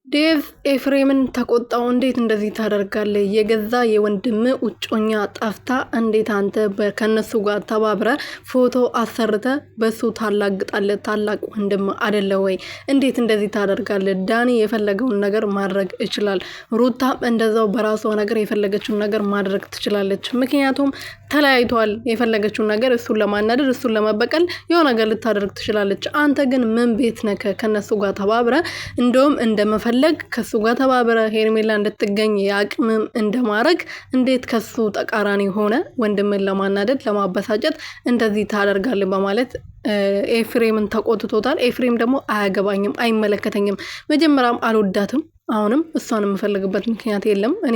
ዴቭ ኤፍሬምን ተቆጣው። እንዴት እንደዚህ ታደርጋለህ? የገዛ የወንድም እጮኛ ጠፍታ እንዴት አንተ ከነሱ ጋር ተባብረ ፎቶ አሰርተ በሱ ታላግጣለህ? ታላቅ ወንድም አይደለ ወይ? እንዴት እንደዚህ ታደርጋለህ? ዳኒ የፈለገውን ነገር ማድረግ ይችላል። ሩታም እንደዛው በራሷ ነገር የፈለገችውን ነገር ማድረግ ትችላለች። ምክንያቱም ተለያይቷል። የፈለገችውን ነገር እሱን ለማናደድ እሱን ለመበቀል የሆነ ነገር ልታደርግ ትችላለች። አንተ ግን ምን ቤት ነህ? ከነሱ ጋር ተባብረ እንደውም እንደመፈለግ ከሱ ጋር ተባብረ ሄርሜላ እንድትገኝ ያቅምም እንደማድረግ እንዴት ከሱ ተቃራኒ ሆነ ወንድምን ለማናደድ ለማበሳጨት እንደዚህ ታደርጋለህ? በማለት ኤፍሬምን ተቆጥቶታል። ኤፍሬም ደግሞ አያገባኝም፣ አይመለከተኝም፣ መጀመሪያም አልወዳትም፣ አሁንም እሷን የምፈልግበት ምክንያት የለም፣ እኔ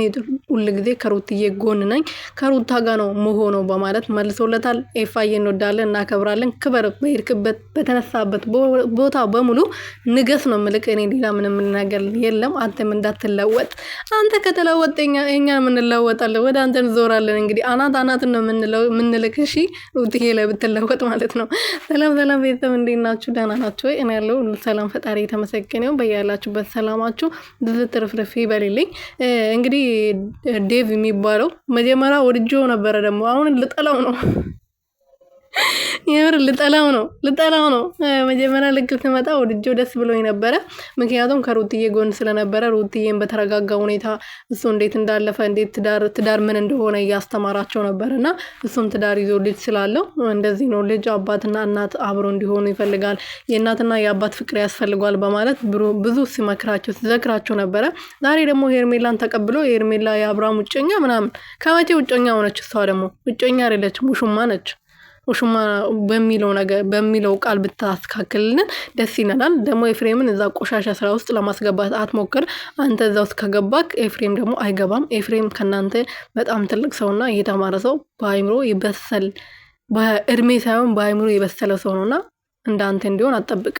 ሁሉ ጊዜ ከሩትዬ ጎን ነኝ፣ ከሩታ ጋር ነው መሆነው በማለት መልሶለታል። ኤፋዬ እንወዳለን፣ እናከብራለን፣ ክበር፣ በሄድክበት በተነሳበት ቦታ በሙሉ ንገስ ነው ምልክ። እኔ ሌላ ምንም ነገር የለም፣ አንተም እንዳትለወጥ። አንተ ከተለወጥ እኛ የምንለወጣለን፣ ወደ አንተ እንዞራለን። እንግዲህ አናት ነው የምንልክ። እሺ ሩትዬ ላይ ብትለወጥ ማለት ነው። ሰላም ቤተሰብ እንዴት ናችሁ? ደህና ናችሁ ወይ? እኔ ያለው ሰላም ፈጣሪ የተመሰገነው። በያላችሁበት ሰላማችሁ ብዙ ትርፍርፍ ይበልልኝ። እንግዲህ ዴቭ የሚባለው መጀመሪያ ወድጄው ነበረ፣ ደግሞ አሁን ልጠላው ነው። የምር ልጠላው ነው። መጀመሪያ ልክ ስመጣ ወድጄው ደስ ብሎኝ ነበረ። ምክንያቱም ከሩትዬ ጎን ስለነበረ ሩትዬን በተረጋጋ ሁኔታ እሱ እንዴት እንዳለፈ እንዴት ትዳር ምን እንደሆነ እያስተማራቸው ነበር እና እሱም ትዳር ይዞ ልጅ ስላለው እንደዚህ ነው፣ ልጅ አባትና እናት አብሮ እንዲሆኑ ይፈልጋል፣ የእናትና የአባት ፍቅር ያስፈልጓል በማለት ብዙ ሲመክራቸው ሲዘክራቸው ነበረ። ዛሬ ደግሞ ሄርሜላን ተቀብሎ ሄርሜላ የአብርሃም ውጨኛ ምናምን። ከመቼ ውጨኛ ሆነች? እሷ ደግሞ ውጨኛ አይደለችም፣ ውሽማ ነች። ውሽማ በሚለው ቃል ብታስተካክልን ደስ ይለናል። ደግሞ ኤፍሬምን እዛ ቆሻሻ ስራ ውስጥ ለማስገባት አትሞክር። አንተ እዛ ውስጥ ከገባክ ኤፍሬም ደግሞ አይገባም። ኤፍሬም ከናንተ በጣም ትልቅ ሰውና የተማረ ሰው፣ በአይምሮ ይበሰል፣ በእድሜ ሳይሆን በአይምሮ የበሰለ ሰው ነውና እንዳንተ እንዲሆን አትጠብቅ።